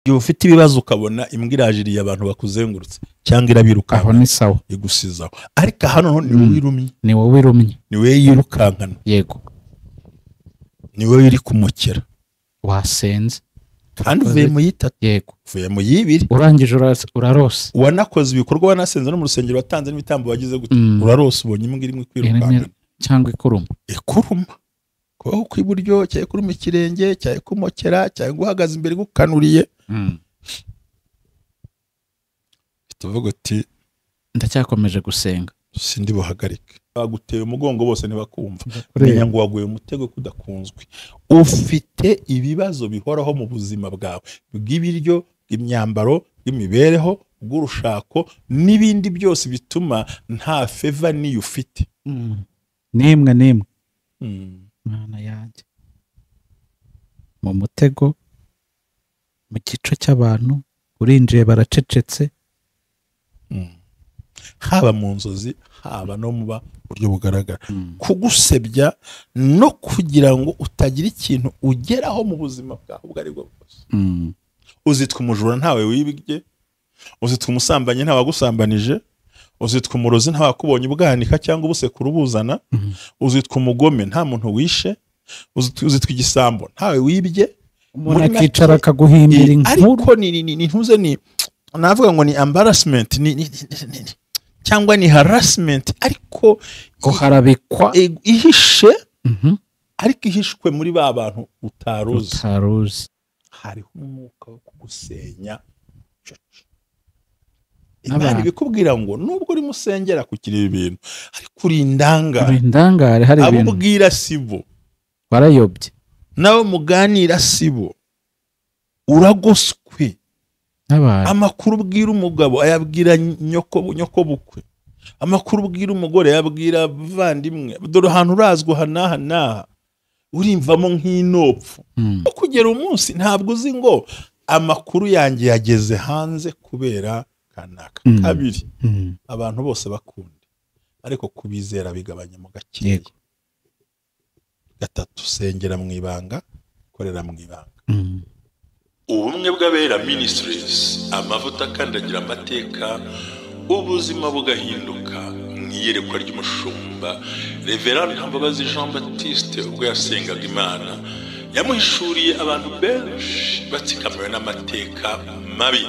iyo ufite ibibazo ukabona imbwa irajiriye abantu bakuzengurutse cyangwa irabirukanka aho ni sawa igusizaho, ariko hano ni wowe wirumye, ni wowe wirumye, ni wowe yirukankana, yego ni wowe iri kumukera, wasenze kandi uvuye mu yitatu, yego uvuye mu yibiri, urangije urarose, wanakoze ibikorwa wanasenze no mu rusengero watanze n'ibitambo wagize gute, urarose ubonye imbwa irimo kwirukankana cyangwa ikuruma, kubaho kw'iburyo cyangwa kuruma ikirenge cyangwa kumokera cyangwa guhagaze imbere gukanuriye, tuvuga uti ndacyakomeje gusenga sindi buhagarike, baguteye umugongo bose ntibakumva, menya ngo waguye umutego kudakunzwe, ufite ibibazo bihoraho mu buzima bwawe bw'ibiryo, bw'imyambaro, bw'imibereho, bw'urushako n'ibindi byose bituma nta feva niyo ufite nimwe mana yanjye, mu mutego, mu gico cy'abantu urinjiye baracecetse, haba mu nzozi haba no mu buryo bugaragara, kugusebya no kugira ngo utagira ikintu ugeraho mu buzima bwawe ubwo ari bwo bwose. Uzitwa umujura ntawe wibye, uzitwa umusambanyi ntawe wagusambanije, uzitwa umurozi ntawe wakubonye ubwanika cyangwa ubusekuru ubuzana, uzitwa umugome nta muntu wishe, uzitwa igisambo ntawe wibye, umuntu akicara akaguhimbira inkuru, ariko ni ntuze ni navuga ngo ni embarrassment cyangwa ni harassment, ariko ko harabikwa ihishe, ariko ihishwe muri ba bantu utaruzi, hariho umwuka wo kugusenya. Imana ibikubwira ngo nubwo uri musengera kukira ibintu ariko uri indangare, hari ibintu abo ubwira sibo, barayobye nabo muganira sibo, uragoswe. Amakuru ubwira umugabo ayabwira nyoko bukwe, amakuru ubwira umugore ayabwira bavandimwe, dore ahantu urazwa hanaha urimvamo nk'inopfu, kugera umunsi ntabwo uzi ngo amakuru yanjye yageze hanze kubera kanaka. Kabiri, abantu bose bakunda ariko kubizera bigabanya mu gakeya. Gatatu, sengera mu ibanga, korera mu ibanga. Ubumwe bw'Abera Ministries, amavuta akandagira amateka, ubuzima bugahinduka. Mwiyerekwa ry'umushumba Reverend Mbabazi Jean Baptiste ubwo yasengaga Imana, yamuhishuriye abantu benshi batsikamiwe n'amateka mabi.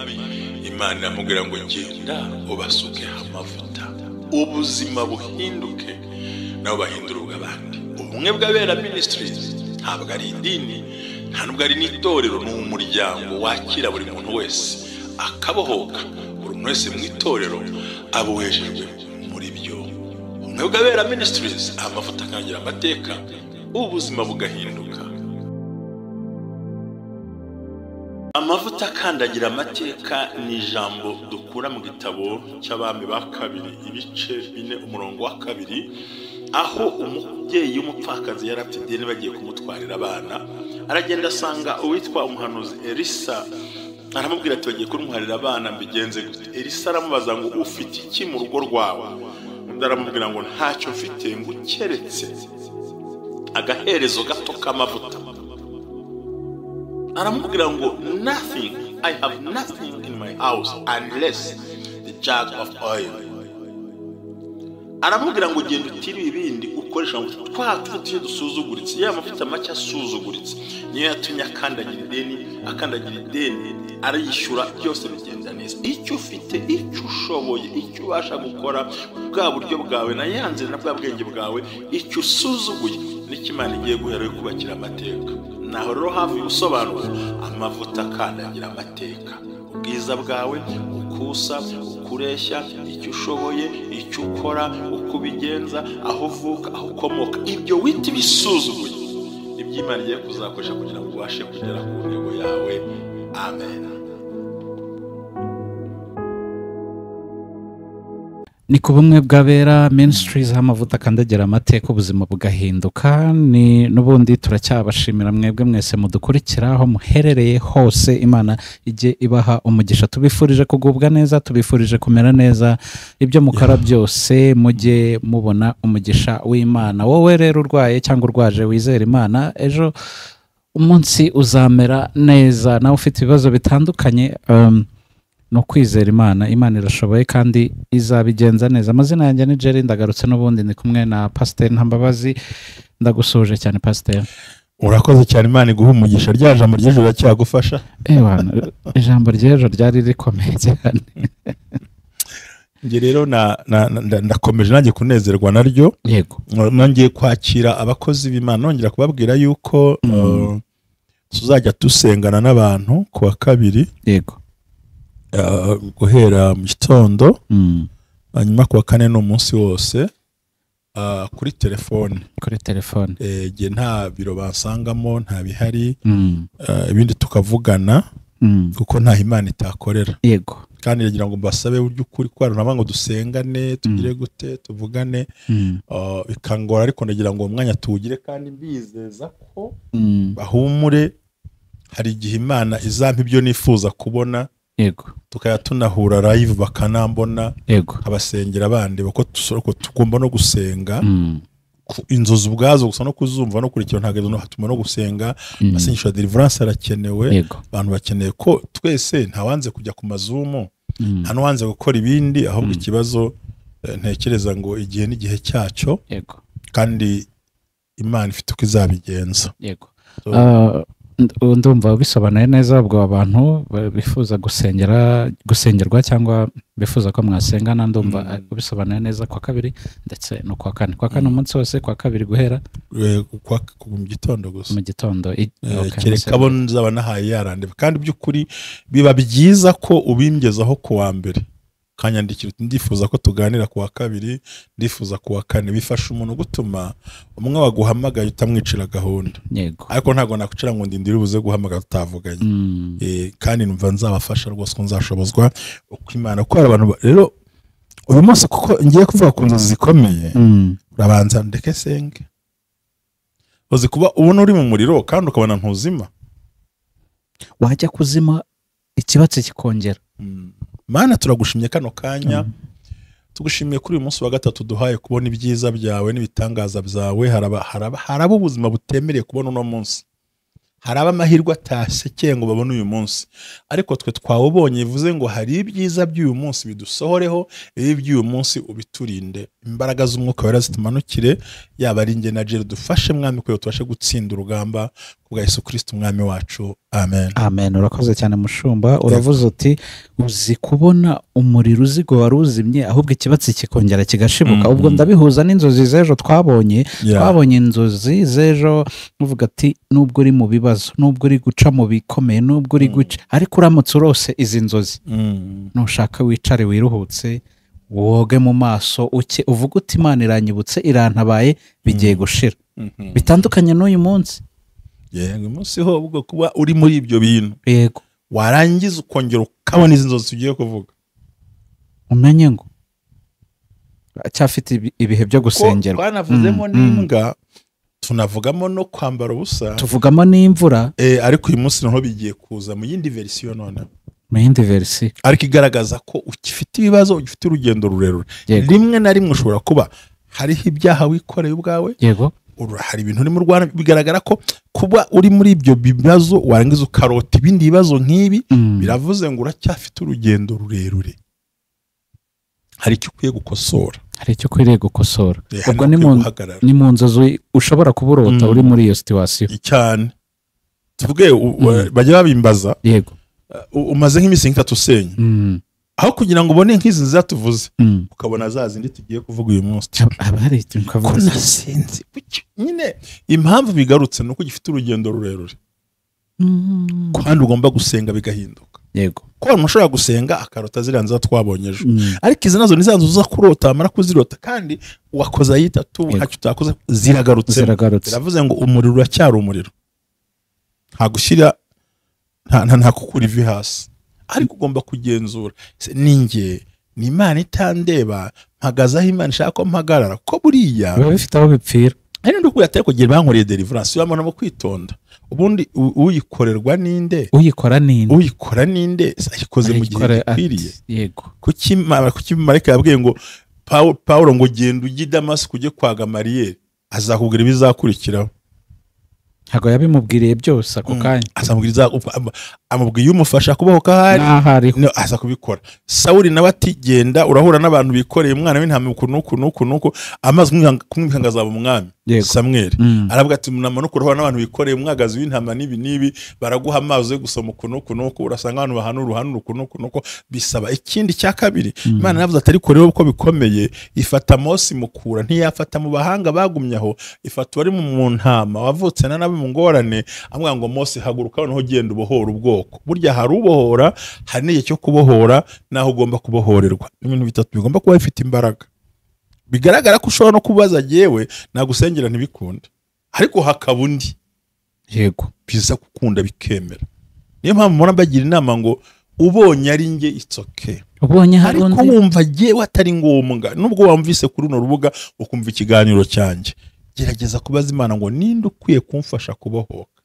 Imana yamubwira ngo genda ubasuke amavuta, ubuzima buhinduke, nabo bahindura ubw'abandi. Ubumwe bw'Abera Ministries ntabwo ari idini, nta nubwo ari n'itorero, ni umuryango wakira buri muntu wese akabohoka. Buri muntu wese mu itorero abohejejwe muri byo. Ubumwe bw'Abera Ministries, amavuta akandagira amateka, ubuzima bugahinduka. Amavuta akandagira amateka ni ijambo dukura mu gitabo cy'Abami ba kabiri ibice 4 umurongo wa 2, aho umubyeyi w'umupfakazi yari afite ideni bagiye kumutwarira abana, aragenda asanga uwitwa umuhanuzi Elisa, aramubwira ati bagiye kumutwarira abana mbigenze gute? Elisa aramubaza ngo ufite iki mu rugo rwawe? Undi aramubwira ngo ntacyo mfite ngo keretse agaherezo gato k'amavuta. Aramubwira ngo nothing, I have nothing in my house unless the jug of oil. Aramubwira ngo genda utiri ibindi ukoresha ngo twatuye dusuzuguritse, ya mavuta make asuzuguritse niyo yatumye akandagira ideni arayishyura, byose bigenda neza. Icyo ufite, icyo ushoboye, icyo ubasha gukora, bwa buryo bwawe na yanze na bwa bwenge bwawe, icyo usuzuguye n'ikimana igiye guhera yo kubakira amateka. Naho rero hafi ubusobanuro amavuta akandagira amateka, ubwiza bwawe, ukusa, ukureshya, icyo ushoboye, icyo ukora, uko ubigenza, aho uvuka, aho ukomoka, ibyo wita ibisuzuguye iby'Imana igiye kuzakoresha kugira ngo ubashe kugera ku ntego yawe. Amen. ni ku bumwe bw'Abera Ministries, amavuta akandagira amateka, ubuzima bugahinduka. Ni n'ubundi turacyabashimira mwebwe mwese mudukurikira aho muherereye hose, Imana ijye ibaha umugisha. Tubifurije kugubwa neza, tubifurije kumera neza, ibyo mukora byose mujye mubona umugisha w'Imana. Wowe rero urwaye cyangwa urwaje, wizera Imana, ejo umunsi uzamera neza. nawe ufite ibibazo bitandukanye, ni ukwizera Imana. Imana irashoboye kandi izabigenza neza. Amazina yanjye ni Jerry, ndagarutse n'ubundi ndi kumwe na Pasiteri Ntambabazi. Ndagusuhuje cyane Pasiteri. urakoze cyane, Imana iguha umugisha. Rya jambo ry'ejo riracyagufasha? Ijambo ry'ejo ryari rikomeye cyane. Njye rero ndakomeje nanjye kunezerwa naryo. Yego. Nongeye kwakira abakozi b'Imana, nongera kubabwira yuko tuzajya dusengana n'abantu ku wa kabiri. Yego. Guhera mu gitondo, hanyuma ku wa kane ni umunsi wose kuri telefone. Kuri telefone. Nge nta biro bansangamo, nta bihari, ibindi tukavugana kuko nta Imana itakorera. Yego. Kandi ndagira ngo mbasabe uburyo ukuri kwaro naba ngo dusengane, tugire gute, tuvugane, bikangora, ariko ndagira ngo umwanya tuwugire kandi mbizeza ko bahumure. Hari igihe Imana izampa ibyo nifuza kubona. Yego. Tukaya tunahura live bakanambona. Yego. Abasengera abandi bako tugomba no gusenga. Inzozi ubwazo gusa no kuzumva no kurikira ntabwo hatuma no gusenga. Asengesho deliverance arakenewe. Abantu bakeneye ko twese ntawanze kujya ku mazumu, nta n'uwanze gukora ibindi, ahubwo ikibazo ntekereza ngo igihe n'igihe cyacyo. Yego. Kandi Imana ifite uko izabigenza. Yego. Ndumva bisobanuye neza. ubwo abantu bifuza gusengerwa cyangwa bifuza ko mwasengana, ndumva bisobanuye neza kwa kabiri ndetse no kwa kane. Kwa kane umunsi wose, kwa kabiri guhera mu gitondo gusa. Mu gitondo. Kereka abo nzaba nahaye yarandeba. Kandi by'ukuri biba byiza ko ubimgezaho ku wa mbere, kanyandikira ndifuza ko tuganira ku wa kabiri, ndifuza ku wa kane. Bifasha umuntu gutuma umwe waguhamagaye utamwicira gahunda. Yego. Ariko ntago nakucira ngo ndindire ubuze guhamagara tutavuganye. Kandi numva nzabafasha rwose ko nzashobozwa uko Imana. Ko abantu rero uyu munsi kuko ngiye kuvuga ku nzozi zikomeye, urabanza ndeke senge. Uzi kuba ubona uri mu muriro kandi ukabona ntuzima, wajya kuzima ikibatsi kikongera. Mana turagushimye kano kanya, tugushimiye kuri uyu munsi wa gatatu duhaye kubona ibyiza byawe n'ibitangaza byawe. Haraba ubuzima butemereye kubona uno munsi, haraba amahirwe atasekeye ngo babone uyu munsi, ariko twe twawubonye. Bivuze ngo hari ibyiza by'uyu munsi bidusohoreho, ibi by'uyu munsi ubiturinde. Imbaraga z'umwuka wera zitumanukire, yaba ari nge na Jerry, dufashe Mwami kugira tubashe gutsinda urugamba kubwa Yesu Kristo Umwami wacu. Amen. Amen. Urakoze cyane mushumba. Uravuze uti uzi kubona umuriro uzigo wari uzimye, ahubwo ikibatsi kikongera kigashibuka. Ubwo ndabihuza n'inzozi z'ejo twabonye. Twabonye inzozi z'ejo uvuga ati nubwo uri mu bibazo, nubwo uri guca mu bikomeye, nubwo uri guca, ariko uramutse urose izi nzozi, nushaka wicare wiruhutse, woge mu maso, uvuga uti Imana iranyibutse, irantabaye, bigiye gushira. Bitandukanye n'uyu munsi. Yego, umunsi ho ubwo kuba uri muri ibyo bintu. Yego. Warangiza ukongera ukabona izi nzozi tugiye kuvuga, umenye ngo cyafite ibihe byo gusengerwa. Twanavuzemo n'imbwa, tunavugamo no kwambara ubusa, tuvugamo n'imvura. Ariko uyu munsi naho bigiye kuza mu yindi verisiyo none. Mu yindi verisiyo. Ariko igaragaza ko ugifite ibibazo, ugifite urugendo rurerure. Rimwe na rimwe ushobora kuba hariho ibyaha wikoreye ubwawe. Yego. Hari ibintu uri mu Rwanda, bigaragara ko kuba uri muri ibyo bibazo warangiza ukarota ibindi bibazo nk'ibi, biravuze ngo uracyafite urugendo rurerure. Hari icyo ukwiye gukosora. Hari icyo ukwiriye gukosora. Ubwo ni mu nzozi ushobora kuburota uri muri iyo situwasiyo. Cyane. Tuvuge bajya babimbaza. Yego. Umaze nk'iminsi nk'itatu usenya. Aho kugira ngo ubone nk'izi zatuvuze, ukabona za zindi tugiye kuvuga uyu munsi. Abari ko nasinzi. Nyine impamvu bigarutse nuko gifite urugendo rurerure. Kandi ugomba gusenga bigahinduka. Yego. Ko abantu ushobora gusenga akarota ziriya nzozi twabonye ejo. Ariko izi nazo ni za nzozi uza kurota, amara kuzirota kandi wakoza yitatu ntacyo utakoze, ziragarutse. Biravuze ngo umuriro uracyari umuriro. Nta gushyira nta kukura ivi hasi. Ariko ugomba kugenzura, ninjye ni Imana itandeba, mpagazaho Imana ishaka ko mpagarara, ko buriya biba bifite aho bipfira. Ari ndo kuyatera kugira bankoreye deliverance, yamana mo kwitonda. Ubundi uyikorerwa ninde? Uyikora ninde? Ayikoze mu gihe gikwiriye. Yego. Kuki marayika yabwiye ngo Paulo ngo genda ujye Damasiko ujye kwa Gamaliyeli, azakubwira ibizakurikiraho. ntabwo yabimubwiriye byose ako kanya amubwiye umufasha kubohoka ahari aza kubikora. Sawuli nawe ati genda urahura n'abantu bikoreye umwana w'intama nuku amaze kumwihanga azaba umwami. Samweli aravuga ati munamanuka urahura n'abantu bikoreye umwagazi w'intama nibi baraguha amazi yo gusoma nuku urasanga abantu bahanura nuku bisaba. Ikindi cya kabiri Imana yavuze ati ariko rero uko bikomeye ifata Mose mukura ntiyafata mu bahanga bagumyaho, ifata wari mu ntama wavutse nabe mu ngorane amwanga ngo Mose haguruka noneho genda ubohora ubwoko. Burya hari ubohora, hari n'igihe cyo kubohora naho ugomba kubohorerwa. Ibintu bitatu bigomba kuba bifite imbaraga. Bigaragara ko ushobora no kubaza jewe nagusengera ntibikunde, ariko hakaba undi yego biza gukunda bikemera. Niyo mpamvu mbona bagira inama ngo ubonye ari nge it's okay, ubonye hari undi ariko wumva jewe atari ngombwa. Nubwo wamvise kuri runo rubuga ukumva ikiganiro cyanjye, gerageza kubaza Imana ngo ninde ukwiye kumfasha kubohoka.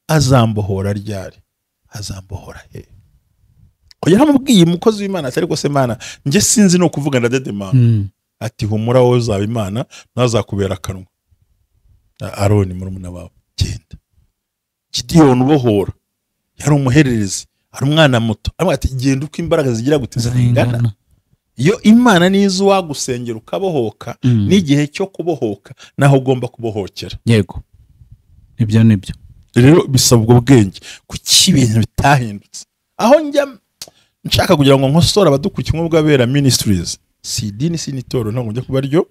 Azambohora ryari? Azambohora he? Oya namubwiye umukozi w'Imana atari ko se Mana nge sinzi no kuvuga ndadedemana. Ati humura wowe uzaba Imana nazakubera akanwa. Aroni murumuna wawe genda. Gideon ubohora yari umuhererezi, ari umwana muto, ati genda uko imbaraga zigira gutizingana. Iyo Imana nizo wagusengera ukabohoka n'igihe cyo kubohoka naho ugomba kubohokera. Yego ibyo nibyo rero bisaba ubwo bwenge kuki ibintu bitahindutse. Aho njya nshaka kugira ngo nkosora abadukurikiye ubw'Abera Ministries, si idini si nitoro ntabwo njya kuba ryo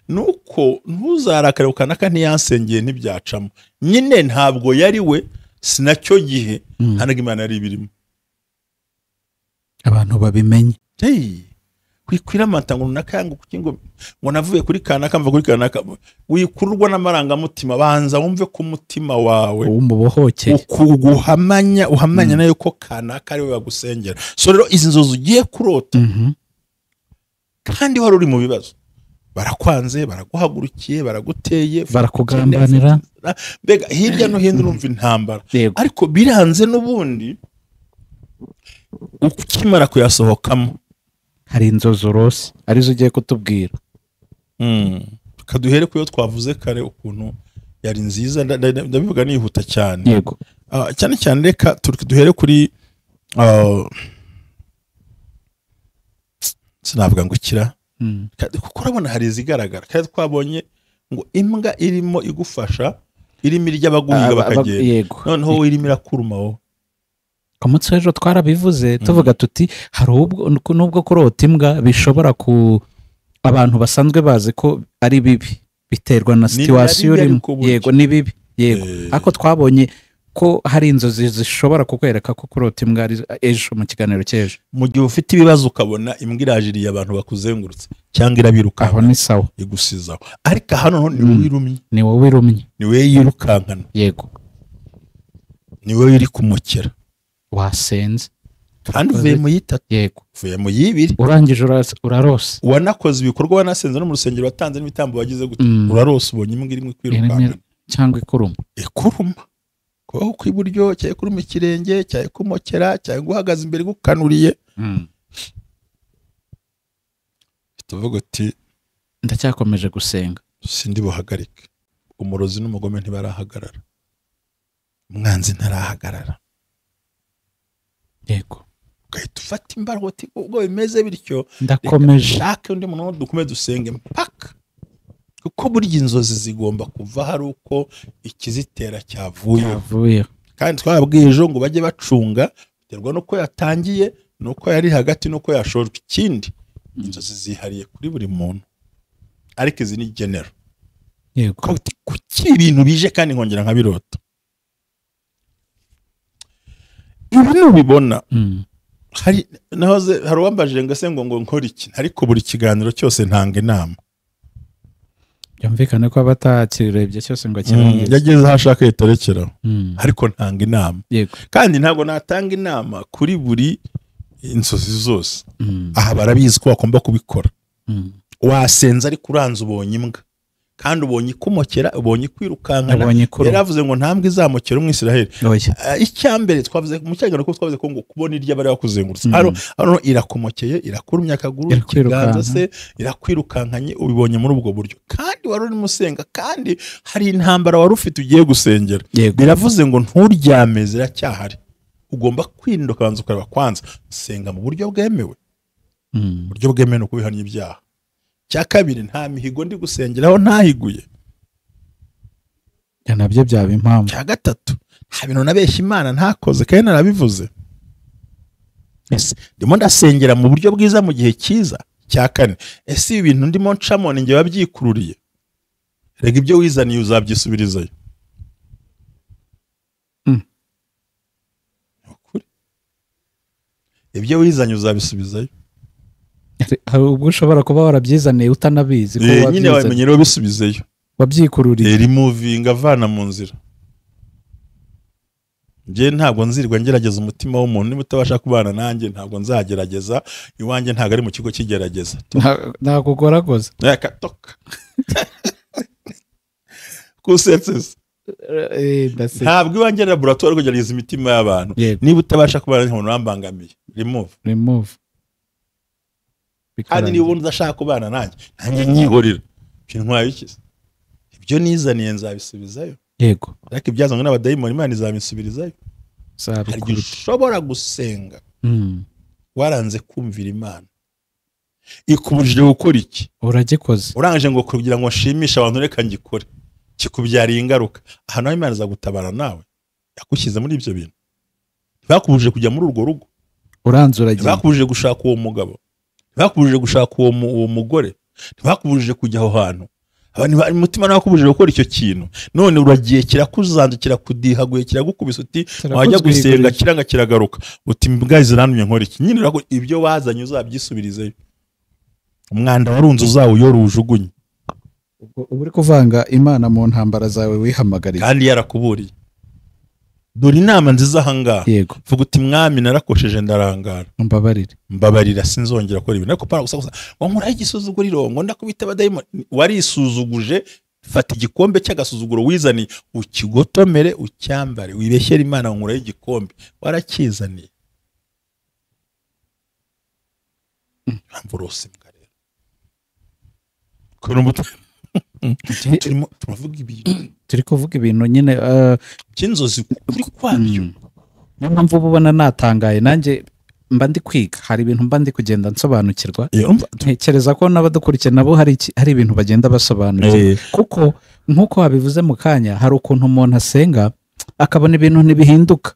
nuko ntuzarakare ukanaka ntiyansengeye ntibyacamo. Nyine ntabwo yari we, sinacyo gihe hanaga Imana yari ibirimo. Abantu babimenye kwikwira amantango nakango kukingo ngo navuye kuri kanaka mva kuri kanaka. Wikururwa n'amarangamutima, banza wumve ku mutima wawe umubohokeye ukuguhamanya uhamanya nayo ko kanaka ari we bagusengera. So rero izi nzozi ugiye kurota kandi wari uri mu bibazo, barakwanze, baraguhagurukiye, baraguteye, barakugambanira, mbega hirya no hino urumva intambara, ariko biranze n'ubundi ukimara kuyasohokamo hari inzozi urose arizo ugiye kutubwira. Kaduhere kuyo twavuze kare ukuntu yari nziza, ndabivuga nihuta cyane. Yego cyane cyane reka duhere kuri sinavuga ngo kira kuko urabona hari izigaragara kandi twabonye ngo imbwa irimo igufasha, irimo irya abaguhiga bakagenda, noneho irimo irakuruma wowe. Ku munsi w'ejo twarabivuze tuvuga tuti hari nubwo kurota imbwa bishobora ku abantu basanzwe bazi ko ari bibi biterwa na situation urimo. Yego ni bibi, yego ariko twabonye ko hari inzozi zishobora kukwereka ko kurota imbwa ari ejo mu kiganiro cy'ejo. Mu gihe ufite ibibazo ukabona imbwa irajiriye abantu bakuzengurutse cyangwa irabiruka, aho ni sawa igusizaho, ariko hano ni wowe wirumye, ni wowe wirumye, ni wowe yirukankana. Yego ni wowe iri kumukera, wasenze kandi uvuye mu yitatu, yego uvuye mu yibiri, urangije urarose, wanakoze ibikorwa, wanasenze no mu rusengero, watanze n'ibitambo wagize gute, urarose ubonye imbwa irimo kwirukankana cyangwa ikuruma. Kubaho kw'iburyo cyangwa kuruma ikirenge cyangwa kumokera cyangwa guhagaze imbere gukanuriye. Tuvuga ati ndacyakomeje gusenga, sindi buhagarike. Umurozi n'umugome ntibarahagarara, umwanzi ntarahagarara. Yego ugahita ufata imbaraga uti ubwo bimeze bityo ndakomeje, shake undi muntu dukomeze dusenge mpaka, kuko burya inzozi zigomba kuva hari uko ikizitera cyavuye. Kandi twababwiye ejo ngo bajye bacunga biterwa nuko yatangiye, nuko yari hagati, nuko yashojwe. Ikindi inzozi zihariye kuri buri muntu, ariko izi ni genero. Yego kuki ibintu bije kandi nkongera nkabirota. Ibi nubibona hari uwambajije ngo se ngo nkora iki, ariko buri kiganiro cyose ntanga inama. Byumvikane ko abatakirebye cyose ngo kirangize, yageze aho ashaka yitarekeraho, ariko ntanga inama. Yego kandi ntabwo natanga inama kuri buri inzozi zose. Aha barabizi ko bagomba kubikora. Wasenza ariko uranze ubonye imbwa kandi ubonye ikumokera, ubonye kwirukankana. Ubonye ikuru. Yaravuze ngo ntambwe izamukera umwisiraheli. Oya. Icyambere twavuze mu cyagano ko twavuze ko ngo kubona irya bari bakuzengurutse. Hano irakumokeye, irakurumya akaguru, ikiganza se irakwirukankanye, ubibonye muri ubwo buryo. Kandi wari uri musenga, kandi hari intambara wari ufite ugiye gusengera. Biravuze ngo nturyame, ziracyahari. Ugomba kwirinda ukabanza ukareba kwanza senga mu buryo bwemewe. Buryo bwemewe no kubihanya ibyaha. Cya kabiri, nta mihigo ndi gusengeraho ntahiguye. Nabyo byaba impamvu. Cya gatatu, nta bintu nabeshya Imana ntakoze kandi narabivuze. Ndimo ndasengera mu buryo bwiza mu gihe cyiza. Cya kane, ese ibi bintu ndimo ncamo ni njye wabyikururiye? Rega ibyo wizaniye uzabyisubirizayo. Ibyo wizanye uzabisubizayo. Hari ubwo ushobora kuba warabyizaniye utanabizi ko wabyizanye. Nyine wamenyerewe bisubizeyo. Wabyikururiye. Removing, avana mu nzira. Nje ntabwo nzirwa ngerageza umutima w'umuntu, niba utabasha kubana nanjye ntabwo nzagerageza. Iwanjye ntabwo ari mu kigo kigerageza. Ntabwo ugoragoza. Yakatoka. Kusetsese. Ntabwo iwanjye laboratoire kugerageza imitima y'abantu. Niba utabasha kubana n'umuntu wambangamiye, remove. Kandi niba ubundi udashaka kubana nanjye nyihorera. Ntwaye iki? Ibyo nizaniye nzabisubizayo. Yego. Ariko ibyazanywe n'abadayimoni Imana izabisubirizayo. Hari igihe ushobora gusenga waranze kumvira Imana, ikubujije gukora iki? Uragikoze. Urangije ngo kugira ngo nshimishe abantu reka ngikore, kikubyariye ingaruka. Aha naho Imana izagutabara nawe, yakushyize muri ibyo bintu. Ntibakubujije kujya muri urwo rugo, uranze uragiye. Ntibakubujije gushaka uwo mugabo, ntibakubujije gushaka uwo mugore, ntibakubujije kujya aho hantu. Umutima nawe wakubujije gukora icyo kintu, none uragiye kirakuzanze, kirakudihaguye, kiragukubise, uti wajya gusenga kiranga kiragaruka, uti mbwa zirantumye nkora iki? Nyine ibyo wazanye uzabyisubirizeyo. Umwanda warunze uzawuyora ujugunye. Uri kuvanga Imana mu ntambara zawe wihamagariye, kandi yarakuburiye. Dore inama nziza ahangaha. Yego. Vuga uti mwami narakosheje ndarangara, mbabarira sinzongera gukora ibintu. Ariko para gusa ngo nkora igisuzuguriro, ngo ndakubita abadayimoni. Warisuzuguje, fata igikombe cy'agasuzuguro wizaniye, ukigotomere, ucyambare, wibeshyera Imana ngo nkora igikombe warakizaniye. Amvorose mbwa rero. Kurumbuta. Turi kuvuga ibintu nyine cy'inzozi kuri kwabyo. Niyo mpamvu ubona natangaye, nanjye mba ndi kwiga, hari ibintu mba ndi kugenda nsobanukirwa. Ntekereza ko n'abadukurikiye nabo hari ibintu bagenda basobanukirwa, kuko nk'uko wabivuze mu kanya, hari ukuntu umuntu asenga akabona ibintu ntibihinduka,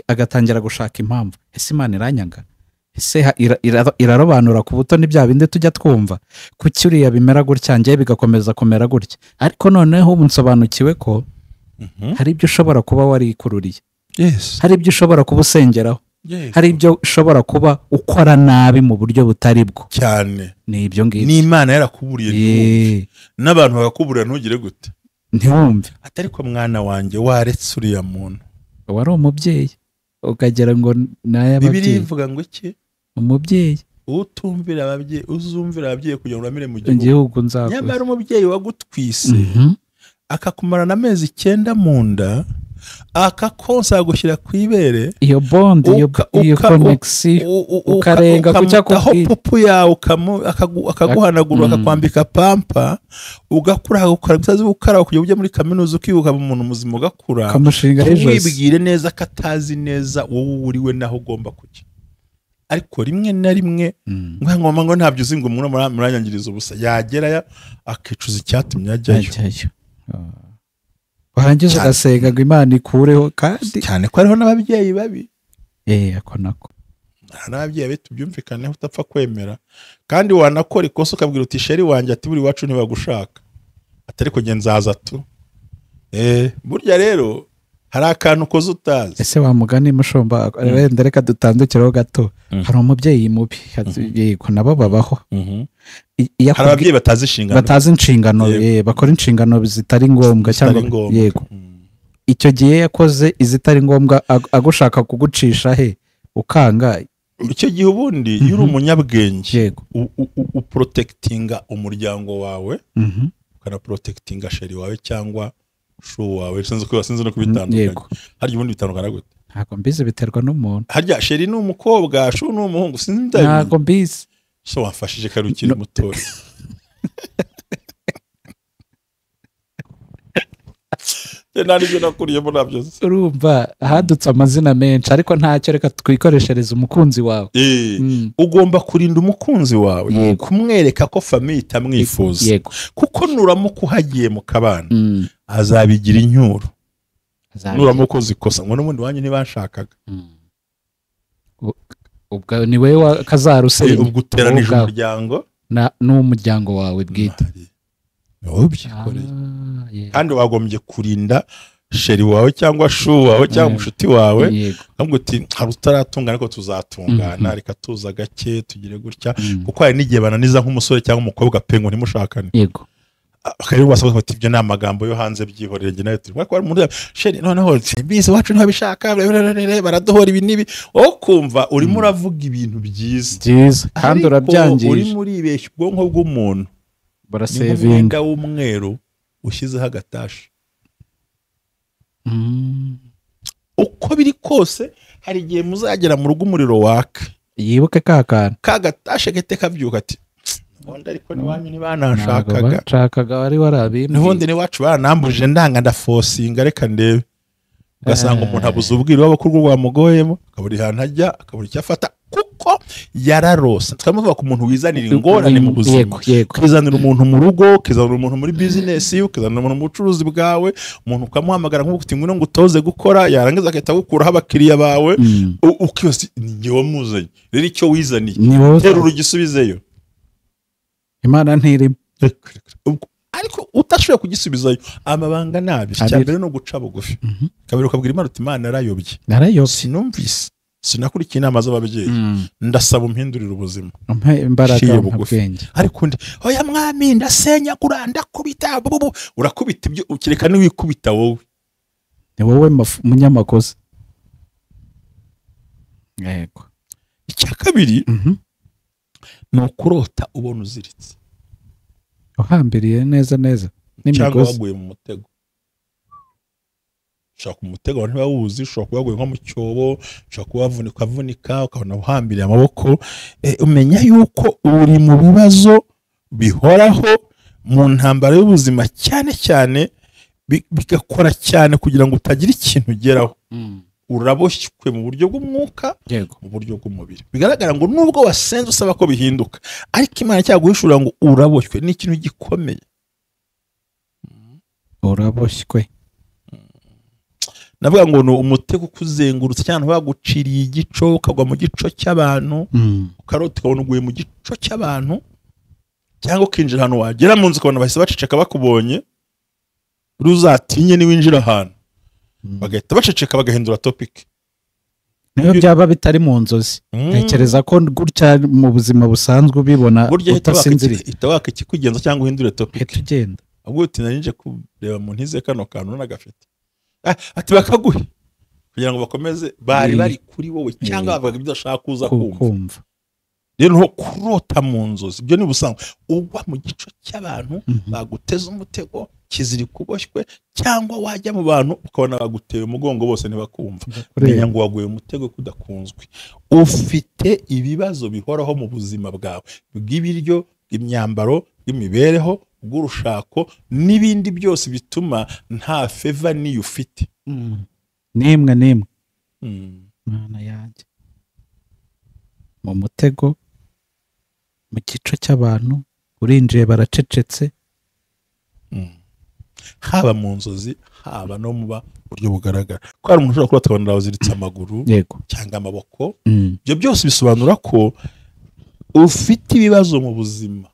agatangira gushaka impamvu. Ese Imana iranyanga? Ese irarobanura ku butoni bya bindi tujya twumva? Kuki uriya bimera gutya njye bigakomeza kumera gutya? Ariko noneho ubu nsobanukiwe ko hari ibyo ushobora kuba warikururiye, hari ibyo ushobora kuba usengeraho, hari ibyo ushobora kuba ukora nabi mu buryo butari bwo cyane. Ni ibyo ngibyo. N'Imana yarakuburiye, n'abantu bagakuburira ntugire gute? Ntiwumve. Atari ko mwana wanjye waretse uriya muntu, wari umubyeyi ukagira ngo n'ay'ababyeyi. Bibiliya ivuga ngo iki? Umubyeyi utumvira ababyeyi uzumvira ababyeyi kugira ngo uramire mu gihugu nzakuze. Nyamara umubyeyi wagutwise akakumarana amezi 9 mu nda, akakonsa agushyira ku ibere, iyo bond, iyo connection ukarenga kucya aho pupu yawe akaguhanagura, akakwambika pampa, ugakura ukarabisazi ukara kujya ujya muri kaminuza ukibuka mu muntu muzima, ugakura wibwire neza katazi neza wowe uriwe naho ugomba kujya. Ariko rimwe na rimwe ngoma ngo ntabyo uzi ngo umuntu muranyangiriza ubusa, yagera akicuza icyatumye ajyayo. Warangiza ugasenga ngo Imana ikureho, kandi cyane ko ariho n'ababyeyi babi. Ako nako n'ababyeyi betu byumvikaneho utapfa kwemera, kandi wanakora ikosa ukabwira uti sheri wanjye ati buri wacu ntibagushaka, atari kugenzaza tu. Burya rero hari akantu koze utazi. Ese wa mugani mushomba, wenda reka dutandukiraho gato. Hari umubyeyi mubi, yego nabo babaho. Hari ababyeyi batazi inshingano, bakora inshingano zitari ngombwa cyangwa yego. Icyo gihe yakoze izitari ngombwa, agushaka kugucisha he ukanga. Icyo gihe ubundi iyo uri umunyabwenge uprotectinga umuryango wawe, ukana protectinga sheri wawe cyangwa shu wawe sinzi no kubitandukanya Yego. harya ubundi bitandukana gute ntabwo mbizi biterwa n'umuntu harya sheri ni umukobwa shu ni umuhungu sinzi ndabizi ntabwo mbizi so wafashije karukiri mutoya nari byo nakuriyemo nabyo urumva hadutse amazina menshi ariko ntacyo reka twikoreshereze umukunzi wawe ugomba kurinda umukunzi wawe Yego. kumwereka ko famiye itamwifuza yego kuko nuramuka uhagiye mu kabana azabigira inyuro nuramuka uzikosa ngo n'ubundi wanyu ntibashakaga ubwo ni wowe kazarusenya ubwo uteranije umuryango n'umuryango wawe bwite wowe ubyikoreye kandi wagombye kurinda sheri wawe cyangwa shu wawe cyangwa umushuti wawe ahubwo uti hari utaratungana ariko tuzatungana reka tuza gake tugire gutya kuko hari n'igihe bananiza nk'umusore cyangwa umukobwa pe ngo ntimushakane yego akarere wasaba bati ibyo ni amagambo yo hanze byihorere njye nawe turi kwa muri sheri noneho bize wacu ntabishaka baradohora ibi nibi wowe kumva urimo uravuga ibintu byiza kandi urabyangije urimo uribeshya ubwonko bw'umuntu barasevinga w'umweru ushyizeho agatashi uko biri kose hari igihe muzagera mu rugo umuriro waka yibuke ka kantu kagatashe gahite kabyuka ati ubundi ariko n'iwanyu ntibanashakaga nshakaga wari warabimbwiye n'ubundi n'iwacu baranambuje ndanga ndafosinga reka ndebe ugasanga umuntu abuze ubwira waba ko urwo rwamugoyemo akabura ahantu ajya akabura icyo afata kuko yararose twamuvuga ku muntu wizanira ingorane mu buzima ukizanira umuntu mu rugo ukizanira umuntu muri bizinesi ukizanira umuntu mu bucuruzi bwawe umuntu ukamuhamagara nk'uko uti ngwino ngo utoze gukora yarangiza agahita agukuraho abakiriya bawe ukibaza ni njye wamuzanye rero icyo wizaniye terura ugisubizeyo imana ntirimo ariko utashoboye kugisubizayo amabanga nabi cyambere no guca bugufi kabiri ukabwira imana uti imana narayobye sinumvise sinakurikiye inama z'ababyeyi ndasaba umpindurira ubuzima imbaraga ubwenge ariko undi oya mwami ndasenyagura ndakubita urakubita ibyo ukireka niwikubita wowe ni wowe munyamakosa yego icya kabiri ni ukurota ubona uziritse uhambiriye neza cyangwa waguye mu mutego ushaka umutego abantu bawuzi ushobora kuba waguye nko mu cyobo ushobora kuba ukavunika ukabona uhambiriye amaboko umenya yuko uri mu bibazo bihoraho mu ntambara y'ubuzima cyane cyane bigakora cyane kugira ngo utagira ikintu ugeraho uraboshywe mu buryo bw'umwuka mu buryo bw'umubiri bigaragara ngo nubwo wasenze usaba ko bihinduka ariko imana cyaguhishurira ngo uraboshywe ni ikintu gikomeye uraboshywe navuga ngo ni umutego ukuzengurutse cyane baguciriye igico ukagwa mu gico cy'abantu ukarota ukabona uguye mu gico cy'abantu cyangwa ukinjira ahantu wagera mu nzu ukabona bahise baceceka bakubonye uzatinye niwinjira ahantu bagahita baceceka bagahindura topic niyo byaba bitari mu nzozi ntekereza ko gutya mu buzima busanzwe ubibona utasinziriye itawaka ikikugenza cyangwa uhindure topic tugenda ahubwo uti narinje kureba mu ntize kano kantu n'agafite ati bakaguhe kugira ngo bakomeze bari kuri wowe cyangwa bavuga ibyo udashaka kuza kumva rero nko kurota mu nzozi ibyo ni ubusanzwe ugwa mu gico cy'abantu baguteza umutego kiziri kuboshywe cyangwa wajya mu bantu ukabona baguteye umugongo bose ntibakumva menya ngo waguye umutego kudakunzwe ufite ibibazo bihoraho mu buzima bwawe bw'ibiryo bw'imyambaro bw'imibereho bw'urushako n'ibindi byose bituma nta feva niyo ufite nimwe mwana yanjye mu mutego mu gico cy'abantu urinjiye baracecetse haba mu nzozi haba no mu buryo bugaragara ko hari umuntu ushobora kuba tukabona waziritse amaguru cyangwa amaboko ibyo byose bisobanura ko ufite ibibazo mu buzima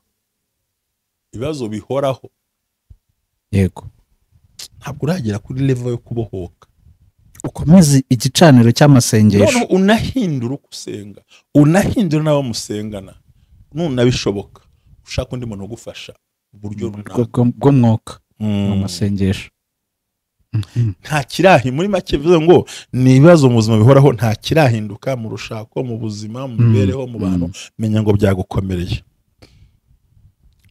ibibazo bihoraho yego ntabwo uragera kuri level yo kubohoka ukomeze igicaniro cy'amasengesho unahindura uko usenga unahindura n'abo musengana nunabishoboka ushaka undi muntu ugufasha uburyo bw'umwuka mu masengesho nta kirahi muri make bivuze ngo ni ibibazo mu buzima bihoraho nta kirahinduka mu rushako mu buzima mu mibereho mu bantu menya ngo byagukomereye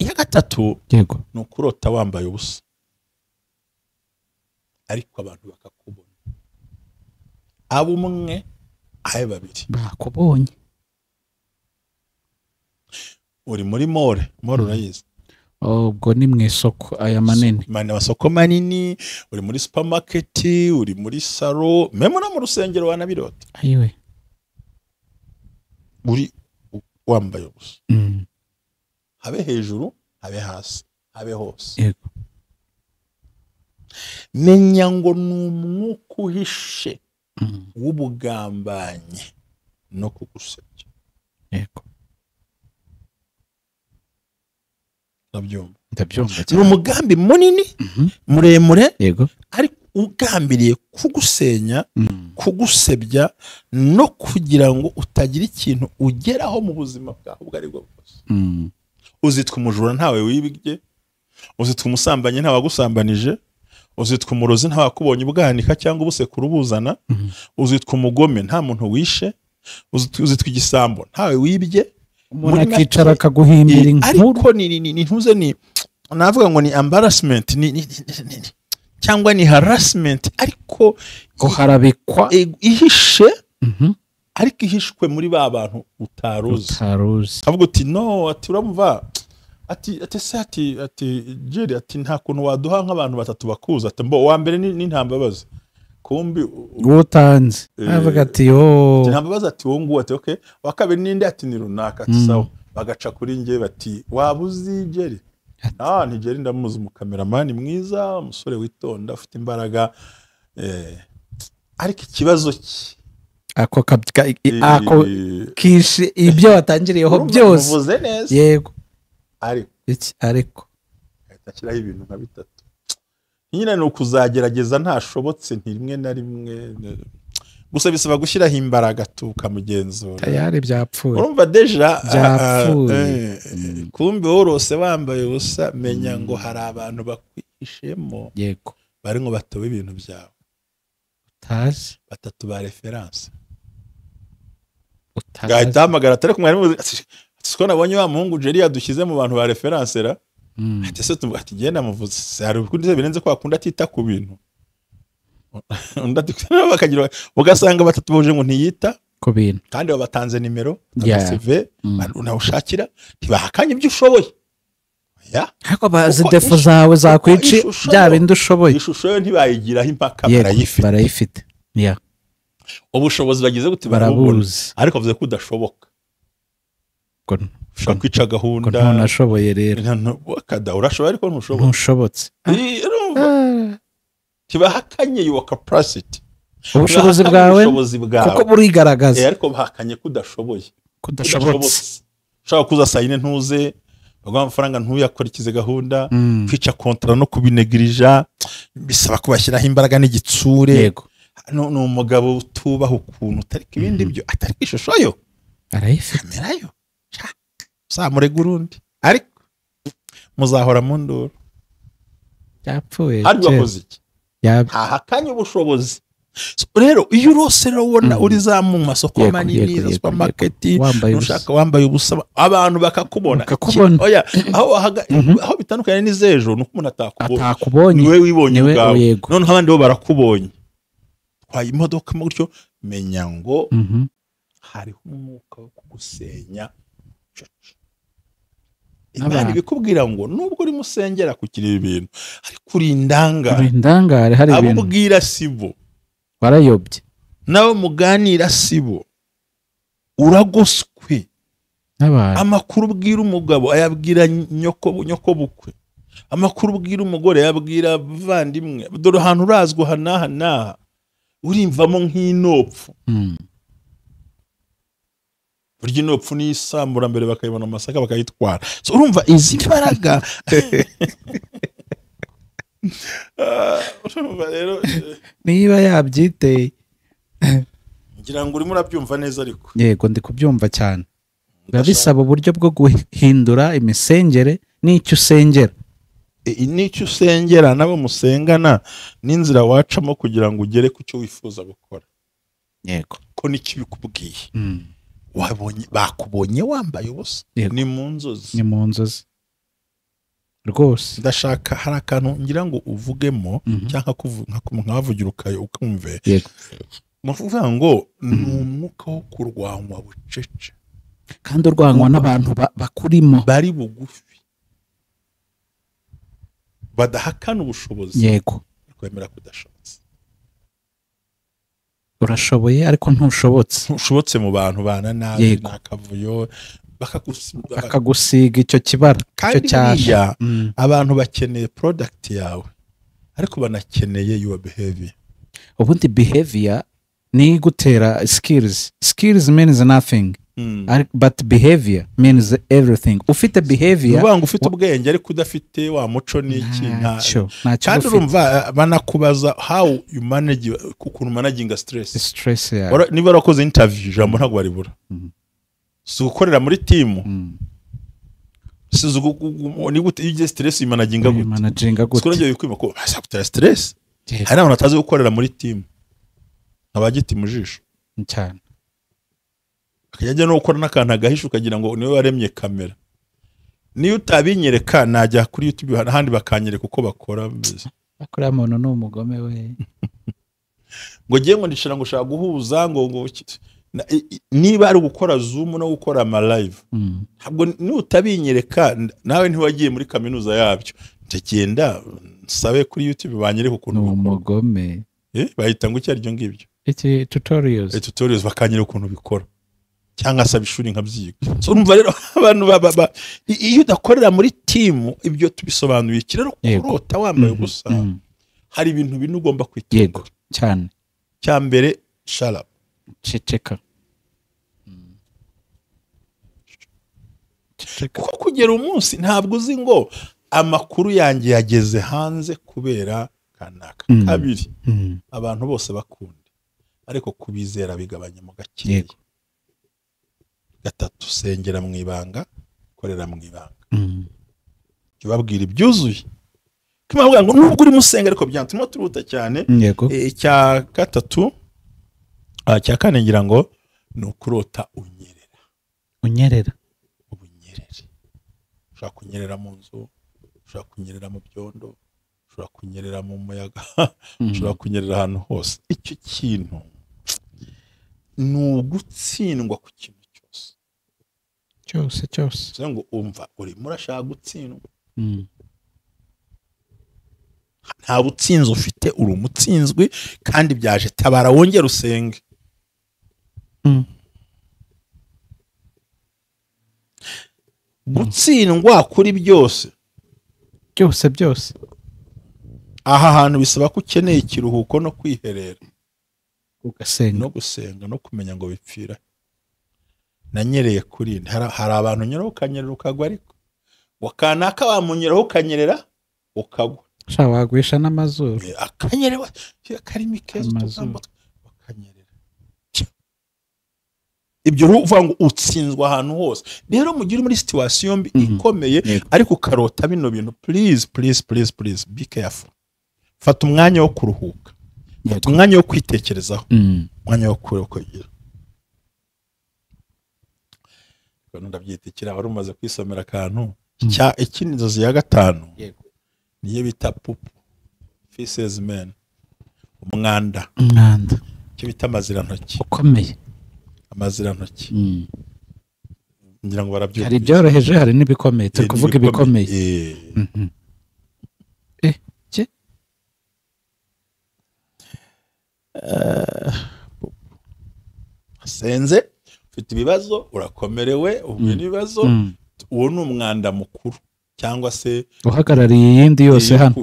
iya gatatu yego ni ukurota wambaye ubusa ariko abantu bakakubona abo umwe abe babiri bakubonye uri muri mall urayizi ubwo ni mu isoko aya manini amasoko manini uri muri supermarket uri muri salo memo no mu rusengero wanabirota ayiwe uri wambaye ubusa habe hejuru habe hasi habe hose yego menya ngo ni umwuka uhishe w'ubugambanyi no kugusebya yego ndabyumva ni umugambi munini muremure yego ariko ugambiriye kugusenya kugusebya no kugira ngo utagira ikintu ugeraho mu buzima bwawe ubwo ari bwo bwose uzitwa umujura ntawe wibye uzitwa umusambanyi ntawe wagusambanije uzitwa umurozi ntawe wakubonye ubwanika cyangwa ubusekuru buzana uzitwa umugome nta muntu wishe uzitwa igisambo ntawe wibye umuntu akicara akaguhimbira inkuru ariko ni ntuze ni navuga ngo ni embarrassment cyangwa ni harassment ariko ko harabikwa ihishe ariko ihishwe muri ba bantu utaruzi avuga uti no ati uramva ati Jerry ati nta kuntu waduha nk'abantu batatu bakuza ati mbo wa mbere ni ntambabazi kumbi utanze avuga ati yo ntambabazi ati wo nguwo ati okay wa kabiri ninde ati ni runaka ati sawa bagaca kuri nge bati wabuzi Jerry ni Jerry ndamuzi mu cameraman mwiza umusore witonda ufite imbaraga ariko ikibazo ako kishi ibyo watangiriyeho byose uvuze neza yego ariko ashyiraho ibintu nka bitatu nyine ni ukuzagerageza ntashobotse rimwe na rimwe gusa bisaba gushyiraho imbaraga tukamugenzura tayari byapfuye urumva deja byapfuye kumbe worose bambaye ubusa menya ngo hari abantu bakwihishemo yego bari ngo batobe ibintu byawe utazi batatu ba reference gahita hamagara atari kumwe siko nabonye wa muhungu Jerry yadushyize mu bantu ba reference ra ati se ati genda muvuze hari ukundi birenze ko akunda atita ku bintu undadukana bakagira ugasanga batatu boje ngo ntiyita ku bintu kandi babatanze nimero CV unawushakira ntibahakanye ibyo ushoboye ariko bazi defo zawe zakwici bya bindi ushoboye ishusho yo ntibayigiraho impaka barayifite ubushobozi bagize gute barabuzi ariko bavuze ko udashoboka ushobora kwica gahunda ntunashoboye rero urashoboye ariko ntushobotse ntibahakanye your capacity ubushobozi bwawe kuko burigaragaza ariko bahakanye ko udashoboye ushobora kuza sayine ntuze baguha amafaranga ntuyakurikize gahunda kwica kontra no kubinegirija bisaba kubashyiraho imbaraga n'igitsure ni umugabo utubaha ukuntu utari ibindi byo atari ishusho yo arayifite yo samurega urundi ariko muzahora mu nduru yapfuye hari wakoze iki ntahakanye ubushobozi rero iyo urose ubona uri za mu masoko manini za supermarket ushaka wambaye ubusa abantu bakakubona aho bitandukanye n'izejo nuko umuntu atakubonye niwe wibonye ubwawe noneho abandi bo barakubonye twaye imodoka gutyo menya ngo hariho umwuka wo kugusenya Imana bikubwira ngo nubwo uri musengera kukira ibintu ariko urindangare hari ibintu abubwira sibo barayobye nawe muganira sibo uragoswe amakuru ubwira umugabo ayabwira nyoko bukwe amakuru ubwira umugore ayabwira bavandimwe dore ahantu urazwa hanaha urimvamo nk'inopfu burya inopfu n'isambura mbere bakayibona amasaka bakayitwara urumva izi mbaraga niba yabyiteye ngira ngo urimo urabyumva neza ariko yego ndi kubyumva cyane biba bisaba uburyo bwo guhindura imisengere n'icyo usengera n'icyo usengera nabo musengana n'inzira wacamo kugira ngo ugere ku cyo wifuza gukora yego ko n'icyo bikubwiye bakubonye wambaye ubusa ni mu nzozi rwose ndashaka hari akantu ngira ngo uvugemo cyangwa nkavugira ukumve yego mu kuvuga ngo ni umwuka wo kurwanywa bucece kandi urwanywa n'abantu bakurimo bari bugufi badahakana ubushobozi yego kwemera kudashobotse urashoboye ariko ntushobotse mu bantu bana nabi n'akavuyo bakagusiga icyo kibara icyo cyasha abantu bakeneye product yawe ariko banakeneye your behavior. Ubundi behavior ni gutera skills means nothing but behavior means everything. Ufite behavior ubanga ufite ubwenge ariko udafite wa muco n'iki ntacyo kandi urumva banakubaza how you manage ukuntu managing stress niba warakoze interview jambo ntabwo baribura si gukorera muri team si ni gute iyo stress imanaginga gute siko bikwima ko hasa gutera stress hari abantu atazi gukorera muri team abagiti mu jisho cyane akajya no gukora n'akantu agahisha ukagira ngo niwe waremye kamera niyo utabinyereka najya kuri YouTube handi bakanyereka uko bakora muntu ni umugome we ngo giye ngo ndishira ngo ushaka guhuza ngo niba ari gukora zoom no gukora ama live ntabwo ni utabinyereka nawe ntiwagiye muri kaminuza yabyo ndagenda sabe kuri YouTube banyereka ukuntu umugome bahita ngo cyari ryo ngibyo iki tutorials bakanyereka ukuntu bikora cyangwa asaba ishuri nkabyiga so urumva rero abantu iyo udakorera muri team ibyo tubisobanuye rero kurota wambaye gusa hari ibintu bine ugomba kwitega cyane cyambere shut up ceceka kuko kugera umunsi ntabwo uzi ngo amakuru yanjye yageze hanze kubera kanaka kabiri abantu bose bakunda ariko kubizera bigabanya mu gakeya gatatu sengera mu ibanga korera mu ibanga ubabwira ibyuzuye kimavuga ngo nubwo uri musenga ariko byantuma turuta cyane icya gatatu cya kane ngira ngo ni ukurota unyerera ushaka kunyerera mu nzu ushaka kunyerera mu byondo ushaka kunyerera mu muyaga ushaka kunyerera ahantu hose icyo kintu ni ugutsindwa ku kintu cyose ngo umva urimo urashaka gutsindwa nta butsinzi ufite uri umutsinzwe kandi byaje tabara wongera usenge gutsindwa kuri byose aha hantu bisaba ko ukeneye ikiruhuko no kwiherera no gusenga no kumenya ngo bipfira nanyereye kuri hari abantu nyiraho ukanyerera ukagwa ariko wakanaka wamunyeraho ukanyerera ukagwa wagwisha n'amazuru akanyerewa karimi keza tuzambo ukanyerera ibyo ruvuga ngo utsinzwa ahantu hose rero mugire muri situation mbi ikomeye ariko ukarota bino bintu please be careful fata umwanya wo kuruhuka fata umwanya wo kwitekerezaho umwanya wo kugira ndabyitikira wari umaze kwisomera akantu ikindi inzozi ya gatanu niyo bita pupu feces man umwanda cyo bita amazirantoki ukomeye amazirantoki ngira ngo barabyumva hari byoroheje hari n'ibikomeye turi kuvuga ibikomeye senze ufite ibibazo urakomerewe uhuye n'ibibazo uwo ni umwanda mukuru cyangwa se uhagarariye iyindi yose hano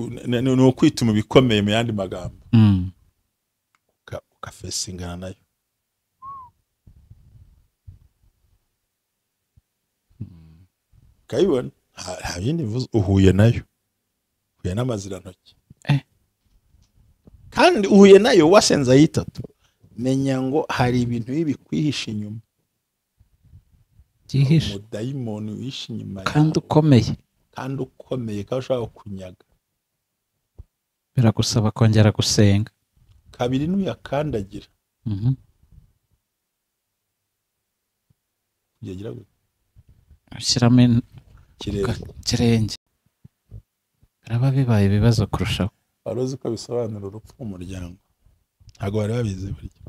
ni ukwituma ibikomeye mu yandi magambo ukafesingana nayo ukayibona nta bindi bivuze uhuye nayo uhuye n'amazirantoki kandi uhuye nayo wasenze ayitatu menya ngo hari ibintu bikwihisha inyuma byihishe umudayimoni wishe inyuma kandi ukomeye kandi ushaka kunyaga biragusaba kongera gusenga kabiri n'uyakandagira ushyiramo ikirenge biraba bibaye ibibazo kurushaho. wari uzi ko bisobanura urupfu mu muryango? Ntabwo bari babizi burya.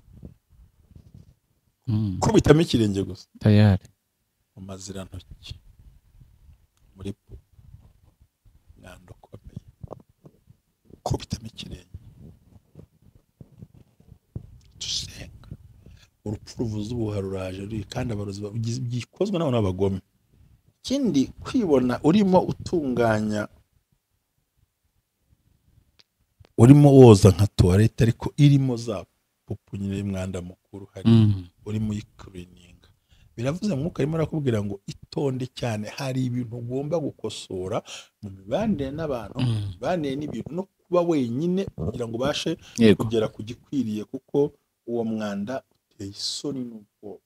Kubitamo ikirenge gusa tayari mu mazirantoki muri mwanda ukomeye, kubitamo ikirenge. Dusenga urupfu ruvuze ubuha ruraje ruri, kandi abarozi bikozwe n'abantu b'abagome. Ikindi, kwibona urimo utunganya, urimo woza nka tuwarete ariko irimo za pupu nyine y'umwanda mukuru hari, urimo uyikirininga. Biravuze mwuka arimo arakubwira ngo itonde cyane, hari ibintu ugomba gukosora mu mibanire n'abantu, mibanire n'ibintu, no kuba wenyine kugira ngo ubashe kugera ku gikwiriye, kuko uwo mwanda uteye isoni n'ubwoba.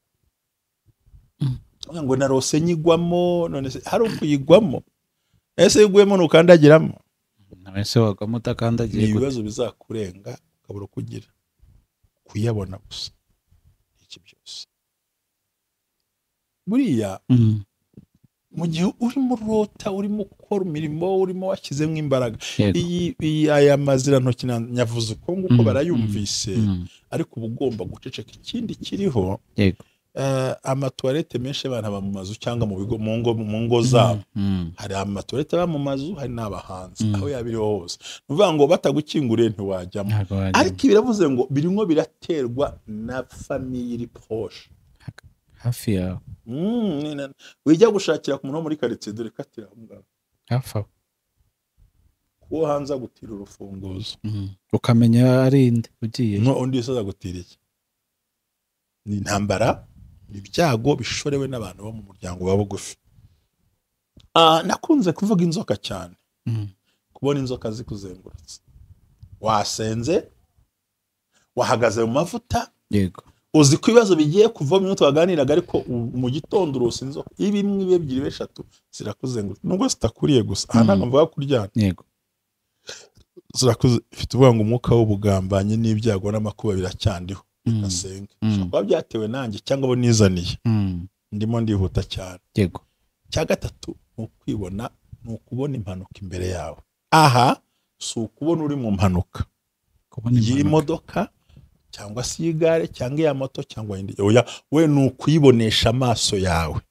Ngo narose nyigwamo, none se hari ukuyigwamo? Ese yigwemo nukandagiramo? nawe se wagwamo utakandagiye? Ni ibibazo bizakurenga ukabura kugira kuyabona gusa. Iki byose buriya mu gihe urimo urota, urimo gukora imirimo, urimo washyizemo imbaraga, iyi aya mazirantoki nyavuze uko nguko barayumvise, ariko uba ugomba guceceka. Ikindi kiriho, amatuwarete menshi abantu aba mu mazu cyangwa mu bigo, mu ngo zabo. Hari amatuwarete aba mu mazu, hari n'abahanzi, aho yabiriho hose. Nuvuga ngo batagukinguriye ntiwajyamo, ariko biravuze ngo birimo biraterwa na famiye iri proche hafi yawe. Wijya gushakira ku muntu wo muri quartier, dore katira ngaho hafi aho, kuwo hanze agutira urufunguzo ukamenya ari inde ugiye, no undi yose agutira iki. Ni intambara, ni ibyago bishorewe n'abantu bo mu muryango wa bugufi. Nakunze kuvuga inzoka cyane, kubona inzoka zikuzengurutse, wasenze, wahagaze mu mavuta, yego, uzi ko ibibazo bigiye kuva mu twaganiraga, ariko mu gitondo urose inzoka ibimwe ebyiri eshatu zirakuzengurutse, nubwo zitakuriye gusa. Ntabwo mvuga kuryana, yego, zifite uvuga ngo umwuka w'ubugambanyi n'ibyago n'amakuba biracyandiho. Gasenga kuba byatewe nanjye cyangwa abo nizaniye, ndimo ndihuta cyane. Yego. Cya gatatu ni ukwibona, ni ukubona impanuka imbere yawe. Aha si ukubona uri mu mpanuka y'imodoka cyangwa se y'igare cyangwa iya moto cyangwa indi, oya, we ni ukuyibonesha amaso yawe.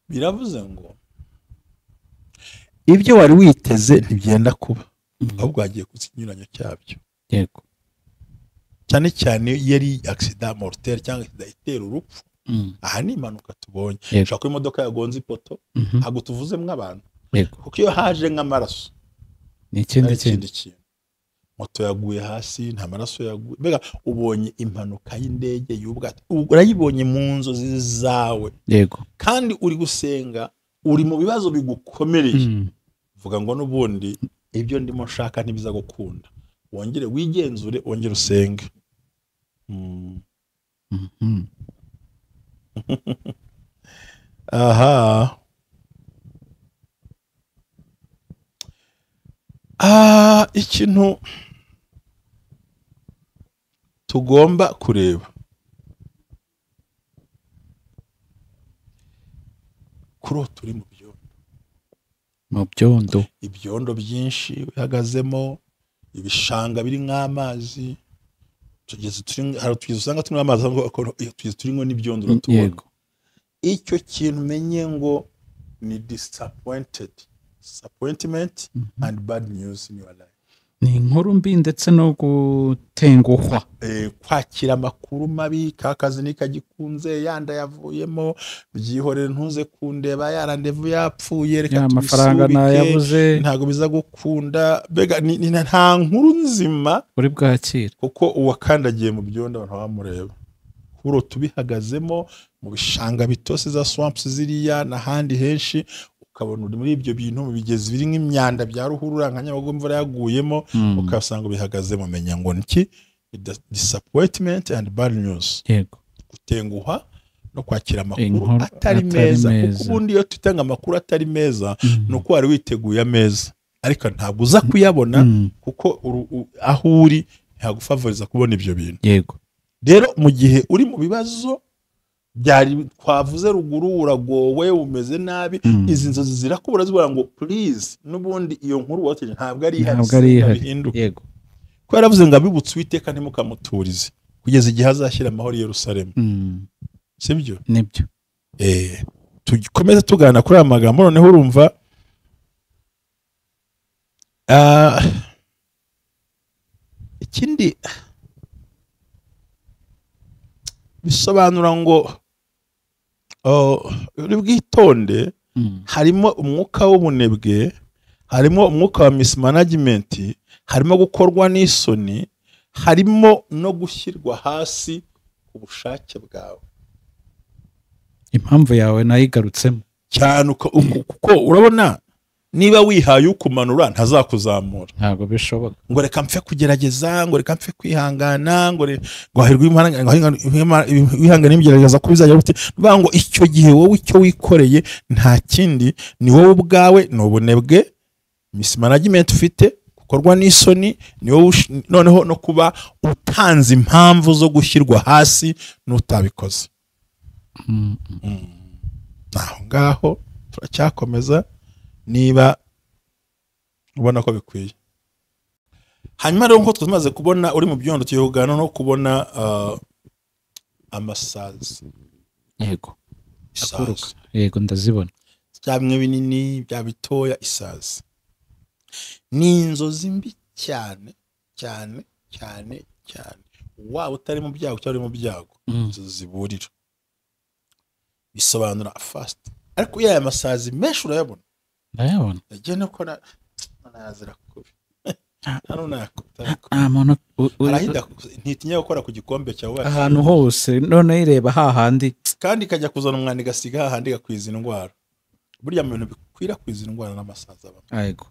Biravuze ngo ibyo wari witeze ntibyenda kuba, ahubwo hagiye kuza ikinyuranyo cyabyo. Yego. Cyane cyane yari accident mortel cyangwa itera urupfu. Aha ni impanuka tubonye, ushaka ko imodoka yagonze ipoto, ntabwo tuvuzemo abantu, kuko iyo haje nk'amaraso ni ikindi kintu. Moto yaguye hasi, nta maraso yaguye, mbega ubonye impanuka y'indege y'ubwato, urayibonye mu nzozi zawe. Yego. Kandi uri gusenga, uri mu bibazo bigukomereye, vuga ngo n'ubundi ibyo ndimo nshaka ntibiza gukunda, wongere wigenzure, wongere usenge. Aha, ikintu tugomba kureba kuri turi mu byondo, ibyondo byinshi bihagazemo, ibishanga biri nk'amazi, tugeze usanga turimo amazi, tugeze turimo n'ibyondo tubona. Icyo kintu menye ngo ni disappointment and bad news in your life. Ni inkuru mbi ndetse no gutenguhwa, kwakira amakuru mabi, kakazi nikagikunze, yanda yavuyemo, byihorere ntuze kundeba, yarandevu yapfuye, reka amafaranga nayabuze, ntago biza gukunda. Bega ni nta nkuru nzima uri bwakira, kuko uwakandagiye mu byondo abantu bamureba. Kuro tubihagazemo mu bishanga bitose za swamps ziriya n'ahandi henshi, ukabona uri muri ibyo bintu mu bigezi biri nk'imyanda bya ruhurura nka Nyabago imvura yaguyemo, ukasanga bihagazemo. Menya ngo niki disappointment and bad news. Yego. Gutenguha no kwakira amakuru atari meza, kuko ubundi iyo tutanga amakuru atari meza nuko wari witeguye ameza, ariko ntabwo uza kuyabona kuko aho uri ntagufavoriza kubona ibyo bintu. Yego. rero mu gihe uri mu bibazo byari twavuze ruguru, uragowe, umeze nabi, izi nzozi zirakubura zivuga ngo please, n'ubundi iyo nkuru wateje ntabwo ari ihari. Yego, ko yaravuze ngo abibutse Uwiteka ntimukamuturize kugeza igihe azashyira amahoro i Yerusalemu. Sibyo? Nibyo. Tukomeze tugana kuri aya magambo. Noneho urumva ikindi bisobanura ngo uri bwitonde, harimo umwuka w'ubunebwe, harimo umwuka wa mismanagement, harimo gukorwa n'isoni, harimo no gushyirwa hasi ku bushake bwawe. Impamvu yawe nayigarutsemo cyane kuko urabona niba wihaye ukumanura ntazakuzamura. Ntabwo bishoboka ngo reka mpfe kugerageza, ngo reka mpfe kwihangana, ngo hahirwe wihangana n'ibigeragezo ko bizajya gute. Bivuga ngo icyo gihe wowe icyo wikoreye nta kindi, ni wowe ubwawe, ni ubunebwe, mismanagement ufite, gukorwa n'isoni, ni wowe noneho no kuba utanze impamvu zo gushyirwa hasi n'utabikoze. Aho ngaho turacyakomeza niba ubona ko bikwiye. Hanyuma rero nko tumaze kubona uri mu byondo tuyogana no kubona amasazi. Yego, akuruka. Yego, ndazibona. Bya bimwe binini, bya bitoya, isazi ni inzozi mbi cyane cyane cyane cyane. Waba utari mu byago cyangwa uri mu byago, inzozi ziburira bisobanura fast. Ariko yaya masazi menshi urayabona. Ndayabona. Yagiye no kora nazira kubi. Hano nakota. Muntu arahida ntitinya gukora ku gikombe cyawe ahantu hose, none ireba hahandi kandi kajya kuzana umwanda gasiga hahandi gakwiza indwara. Burya mu bintu bikwira kwiza indwara n'amasazi aba. Yego.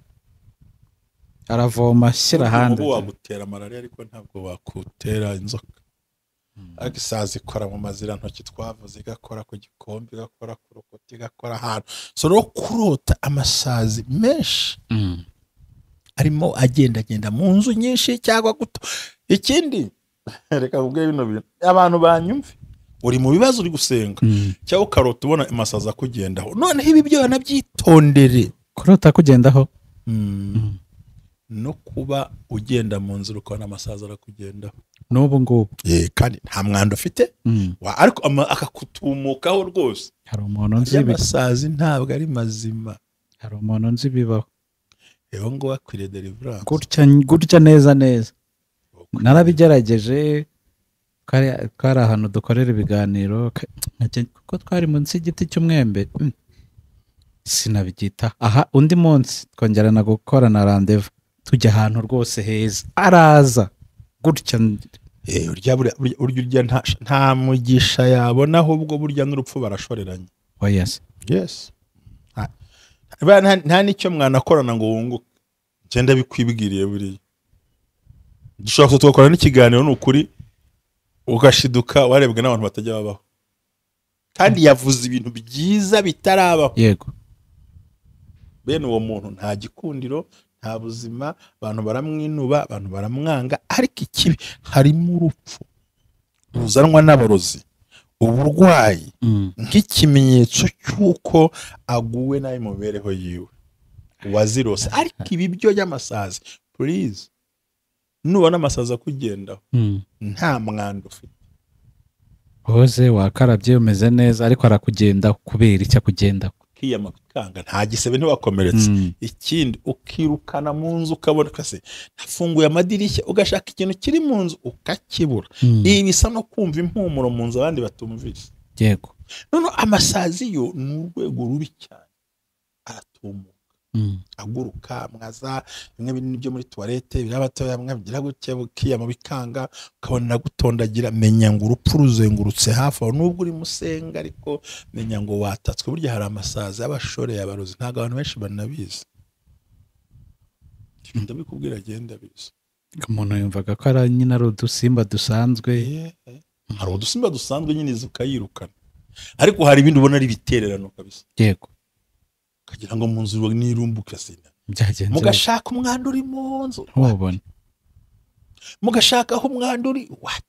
Aravoma shyira handi. Ubu wagutera malaria ariko ntabwo wakutera inzoka. Ariko isazi ikora mu mazira ntoki twavuze, igakora ku gikombe, igakora ku rukuta, igakora ahantu. So no kurota amasazi menshi arimo agenda mu nzu nyinshi cyangwa guto. Ikindi reka kubwe bino bintu abantu banyumve, uri mu bibazo uri gusenga cyangwa ukarota ubona amasazi akugendaho, noneho ibi byo banabyitondere. Kurota kugendaho no kuba ugenda mu nzira ukabona amasazi arakugendaho n'ubu ngubu, kandi nta mwanda ufite, ariko akakutumukaho rwose. Hari umuntu nzi amasazi ntabwo ari mazima. Hari umuntu nzi bibaho. Eho ngo wakwiriye deliverance gutya neza. Narabigerageje, kari ahantu dukorera ibiganiro, kuko twari munsi y'igiti cy'umwembe, sinabyita. Aha undi munsi twongerana gukorana rendezvous, tujya ahantu rwose heza, araza gutya. Urya nta mugisha yabona, ahubwo burya n'urupfu barashoreranye. Oh yes. Nta nicyo mwanakorana ngo wunguke. Genda bikwibwiriye buriya. Dushobora kutokora n'ikiganiro n'ukuri ugashiduka warebwe n'abantu batajya babaho, kandi yavuze ibintu byiza bitarabaho. Yego. Bene uwo muntu nta gikundiro, nta buzima, abantu baramwinuba, abantu baramwanga. Ariko ikibi harimo urupfu ruzanwa n'abarozi, uburwayi nk'ikimenyetso cy'uko aguwe nabi mu mibereho yiwe wazirose. Ariko ibi byo y'amasazi, please, nubona amasazi akugendaho nta mwanda ufite, hoze wakarabye umeze neza, ariko arakugendaho kubera icyo akugendaho. Kiyama bikanga, nta gisebe ntiwakomeretse. Ikindi ukirukana mu nzu ukabona kase nafunguye amadirishya, ugashaka ikintu kiri mu nzu ukakibura. Ibi bisa no kumva impumuro mu nzu abandi batumvise. Yego. None amasazi yo ni urwego rubi cyane, aratumuka, aguruka, mwaza bimwe binini byo muri toilette, birabatoya mwabigira gutya, bukiyama bikanga, ukabona gutondagira. Menya ngo urupfu ruzengurutse hafi aho, nubwo uri musenga, ariko menya ngo watatswe. Burya hari amasazi y'abashore y'abarozi, ntabwo abantu benshi banabizi. Ndabikubwira agenda bizi. Umuntu yumvaga ko ari nyine ari udusimba dusanzwe. Hari udusimba dusanzwe nyine zukayirukana, ariko hari ibindi ubona ari bitererano kabisa. Yego. Kagira ngo mu nzu nirumbuka sina. Byagenze. Mugashaka umwanda uri mu nzu. Ubona. Mugashaka aho umwanda uri. What?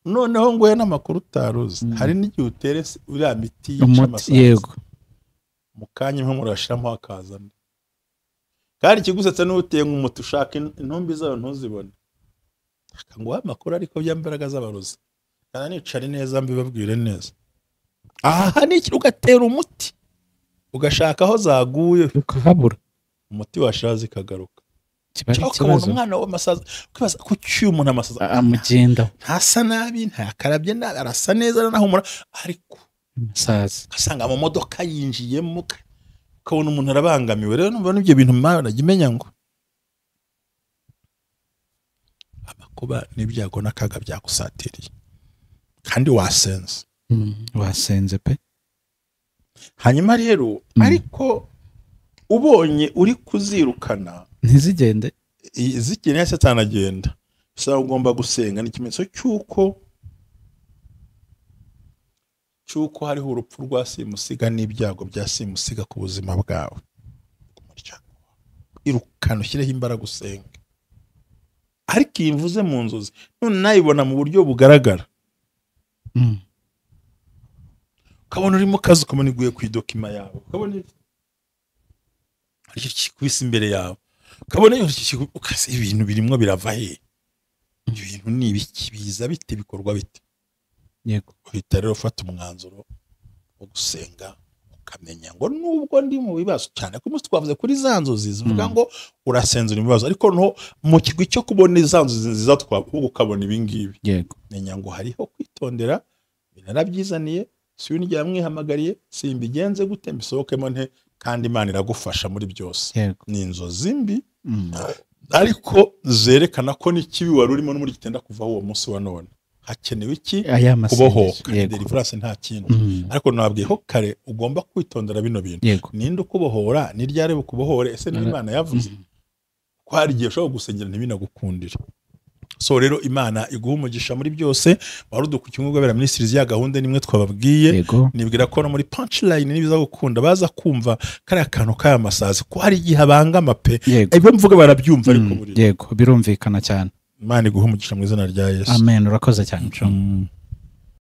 noneho ngo n'amakuru utaruzi hari n'igihe utere uriya miti yica umuti amasazi yego mu kanya imwe murashiramo hakazana kandi ikigusetsa n'uteye nk'umuti ushaka intumbi zayo ntuzibone akanguha amakuru ariko by'imbaraga z'abarozi kana nicare neza mbibabwire neza aha n'iki ugatera umuti ugashaka aho zaguye ukahabura umuti washaza ikagaruka kibaye ukabona ikibazo umwana w'amasazi ukibaza ko cyumuntu amasazi amugenda ntasa nabi ntakarabye nabi arasa neza nahumura ariko umusazi asanga mu modoka yinjiyemo ukabona umuntu arabangamiwe rero numva n'ibyo bintu mwana jimenya ngo amakuba n'ibyago n'akaga byagusatiriye kandi wasenze wasenze pe hanyuma rero ariko ubonye uri kuzirukana ntizigende zikeneye se tanagenda bisaba ugomba gusenga ni ikimenyetso cyuko hariho urupfu rwa simusiga n'ibyago bya simusiga ku buzima bwawe irukana ushyireho imbaraga usenga ariko iyi mvuze mu nzozi none nayibona mu buryo bugaragara ukabona uri mu kazi ukabona iguye ku idokima yawe ukabona aricyo kikubise imbere yawe ukabona ibintu birimo birava he ibintu ni ibiki biza bite bikorwa bite yego uhita rero ufata umwanzuro wo gusenga ukamenya ngo nubwo ndi mu bibazo cyane ko twavuze kuri za nzozi zivuga ngo urasenzura ibibazo ariko no mu kigwi cyo kubona za nzozi nziza twavuga ukabona ibingibi yego menya ngo hariho kwitondera binarabyizaniye si ibintu byamwihamagariye si imbigenze gute mbisohokemo nte kandi Imana iragufasha muri byose ni inzozi mbi ariko zerekana ko n'ikibi wari urimo no muri gitenda kuvaho uwo munsi wa none hakenewe iki kubohoka deliverance nta kintu ariko nabwiyeho kare ugomba kwitondera bino bintu ninde ukubohora ni ryari bukubohore ese ni Imana yavuze ko hari igihe ushobora gusengera ntibinagukundire so rero Imana iguha umugisha muri byose warudukukiye ubwo bera ministries ya gahunda nimwe twababwiye nibwira ko no muri punchline nibiza gukunda baza kumva kare akantu kaya masazi ko hari igihe abangama pe ibyo mvuga barabyumva ariko buri yego birumvikana cyane Imana iguha umugisha mu izina rya Yesu amen urakoze cyane